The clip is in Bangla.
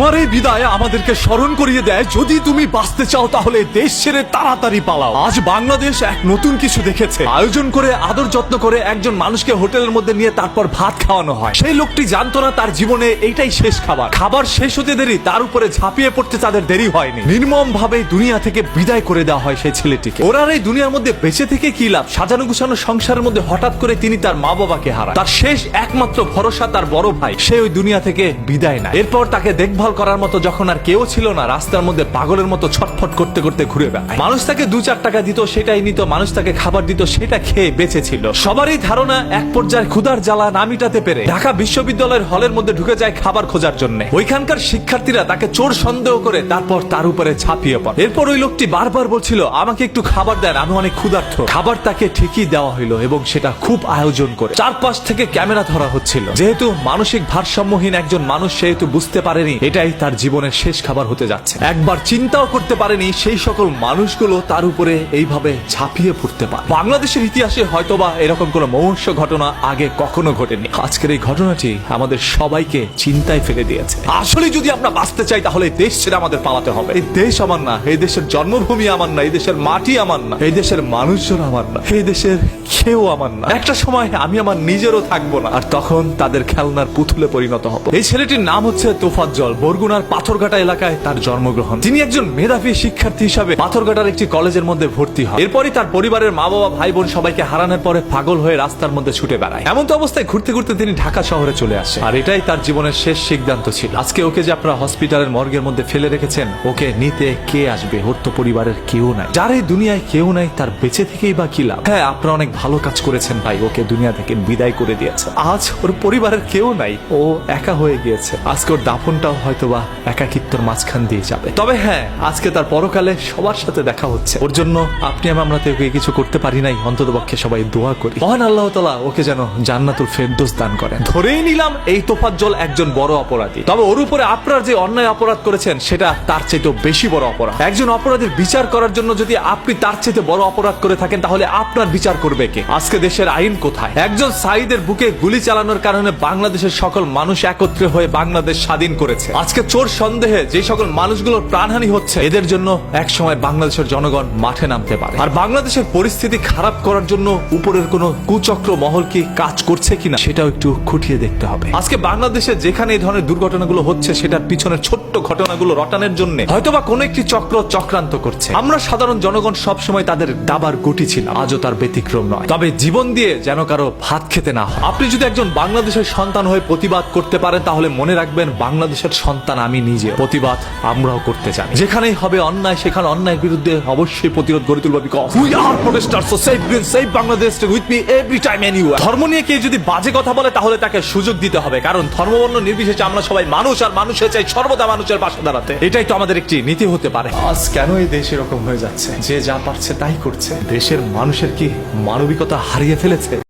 তোমার এই বিদায় আমাদেরকে স্মরণ করিয়ে দেয়, যদি তুমি বাঁচতে চাও তাহলে দেশ ছেড়ে তাড়াতাড়ি পালাও। আজ বাংলাদেশ এক নতুন কিছু দেখেছে। আয়োজন করে আদর যত্ন করে একজন মানুষকে হোটেলের মধ্যে নিয়ে তারপর ভাত খাওয়ানো হয়। সেই লোকটি জানতো না তার জীবনে এইটাই শেষ খাবার। খাবার শেষ হতে দেরি, তার উপরে ঝাঁপিয়ে পড়তে তাদের দেরি হয়নি। নির্মম ভাবে দুনিয়া থেকে বিদায় করে দেওয়া হয় সেই ছেলেটিকে। ওরা এই দুনিয়ার মধ্যে বেঁচে থেকে কি লাভ? সাজানো গুছানো সংসারের মধ্যে হঠাৎ করে তিনি তার মা বাবাকে হারান। তার শেষ একমাত্র ভরসা তার বড় ভাই, সে ওই দুনিয়া থেকে বিদায় নেয়। এরপর তাকে দেখভাল করার মতো যখন আর কেউ ছিল না, রাস্তার মধ্যে পাগলের মতো ছটফট করতে করতে ঘুরে বেড়ায়। মানুষ তাকে 2-4 টাকা দিত, সেটাই নিত। মানুষ তাকে খাবার দিত, সেটা খেয়ে বেঁচে ছিল। সবারই ধারণা এক পর্যায়ে ক্ষুধার জ্বালা না মিটাতে পেরে ঢাকা বিশ্ববিদ্যালয়ের হলের মধ্যে ঢুকে যায় খাবার খোঁজার জন্য। ওইখানকার শিক্ষার্থীরা তাকে চোর সন্দেহ করে তারপর তার উপরে ঝাঁপিয়ে পড়ে। এরপর ওই লোকটি বারবার বলছিল, আমাকে একটু খাবার দেন, আমি অনেক ক্ষুধার্ত। খাবার তাকে ঠিকই দেওয়া হইলো এবং সেটা খুব আয়োজন করে। চারপাশ থেকে ক্যামেরা ধরা হচ্ছিল। যেহেতু মানসিক ভারসাম্যহীন একজন মানুষ, সেহেতু বুঝতে পারেনি এটাই তার জীবনের শেষ খাবার হতে যাচ্ছে। একবার চিন্তাও করতে পারেনি সেই সকল মানুষগুলো তার উপরে এইভাবে ঝাঁপিয়ে পড়তে পারে। বাংলাদেশের ইতিহাসে হয়তোবা এরকম কোনো মহর্ষ ঘটনা আগে কখনো ঘটেনি। আজকের এই ঘটনাটি আমাদের সবাইকে চিন্তায় ফেলে দিয়েছে। আসলে যদি আমরা বাঁচতে চাই তাহলে দেশ ছেড়ে আমাদের পালাতে হবে। এই দেশ আমার না, এই দেশের জন্মভূমি আমার না, এই দেশের মাটি আমার না, এই দেশের মানুষজন আমার না, এই দেশের কেউ আমার না। একটা সময় আমি আমার নিজেরও থাকবো না, আর তখন তাদের খেলনার পুতুলে পরিণত হব। এই ছেলেটির নাম হচ্ছে তোফাজ্জল। বরগুনার পাথরঘাটা এলাকায় তার জন্মগ্রহণ। তিনি একজন মেধাবী শিক্ষার্থী হিসাবে পাথরঘাটার একটি কলেজের মধ্যে ভর্তি হয়। এরপরই তার পরিবারের মা বাবা ভাই বোন সবাইকে হারানোর পরে পাগল হয়ে রাস্তার মধ্যে ছুটে বেড়ায়। এমন তো অবস্থায় ঘুরতে ঘুরতে তিনি ঢাকা শহরে চলে আসে, আর এটাই তার জীবনের শেষ সিদ্ধান্ত ছিল। আজকে ওকে যে আপনারা হসপিটালের মর্গের মধ্যে ফেলে রেখেছেন, ওকে নিতে কে আসবে? ওর তো পরিবারের কেউ নাই। যার এই দুনিয়ায় কেউ নাই, তার বেঁচে থেকেই বা কি লাভ? হ্যাঁ, আপনারা অনেক ভালো কাজ করেছেন ভাই, ওকে দুনিয়া থেকে বিদায় করে দিয়েছে। আজ ওর পরিবারের কেউ নাই, ও একা হয়ে গিয়েছে। আজকে ওর দাফনটাও হয়তোবা একাকিত্বর মাঝখান দিয়ে যাবে। তবে হ্যাঁ, আজকে তার পরকালে সবার সাথে দেখা হচ্ছে। ওর জন্য আপনি আমরা তো ওকে কিছু করতে পারি নাই, অন্ততপক্ষে সবাই দোয়া করি মহান আল্লাহ তাআলা ওকে যেন জান্নাতুল ফেরদৌস দান করেন। ধরেই নিলাম এই তোফাজ্জল একজন বড় অপরাধী, তবে ওর উপরে আপনারা যে অন্যায় অপরাধ করেছেন সেটা তার চাইতেও বেশি বড় অপরাধ। একজন অপরাধীর বিচার করার জন্য যদি আপনি তার চাইতে বড় অপরাধ করে থাকেন, তাহলে আপনার বিচার করবে কে? আজকে দেশের আইন কোথায়? একজন সাঈদের বুকে গুলি চালানোর কারণে বাংলাদেশের সকল মানুষ একত্রে হয়ে বাংলাদেশ স্বাধীন করেছে। আজকে চোর সন্দেহে যে সকল মানুষগুলোর প্রাণহানি হচ্ছে, এদের জন্য এক সময় বাংলাদেশের জনগণ মাঠে নামতে পারে। আর বাংলাদেশের পরিস্থিতি খারাপ করার জন্য উপরের কোনো কুচক্র মহল কি কাজ করছে কিনা, সেটাও একটু খুঁটিয়ে দেখতে হবে। আজকে বাংলাদেশে যেখানে এই ধরনের দুর্ঘটনাগুলো হচ্ছে, সেটার পিছনের ছোট্ট ঘটনাগুলো রটানোর জন্য হয়তোবা কোনো একটি চক্র চক্রান্ত করছে। আমরা সাধারণ জনগণ সবসময় তাদের দাবার গুটি ছিলাম, আজও তার ব্যতিক্রম নয়। তবে জীবন দিয়ে যেন কারো ভাত খেতে না হয়। আপনি যদি একজন বাংলাদেশের সন্তান হয়ে প্রতিবাদ করতে পারেন, তাহলে মনে রাখবেন বাংলাদেশের সন্তান আমি নিজে। প্রতিবাদ আমরাও করতে জানি। যেখানেই হবে অন্যায়, সেখানে অন্যায়ের বিরুদ্ধে অবশ্যই প্রতিরোধ গড়ে তুলব। Because we are protesters, so save green, save Bangladesh, with me every time anywhere. ধর্ম নিয়ে কেউ যদি বাজে কথা বলে, তাহলে তাকে সুযোগ দিতে হবে, কারণ ধর্মবর্ণ নির্বিশেষে আমরা সবাই মানুষ, আর মানুষের চাই সর্বদা মানুষের পাশে দাঁড়াতে। এটাই তো আমাদের একটি নীতি হতে পারে। আজ কেন এই দেশ এরকম হয়ে যাচ্ছে? যে যা পারছে তাই করছে। দেশের মানুষের কি মানবিকতা হারিয়ে ফেলেছে?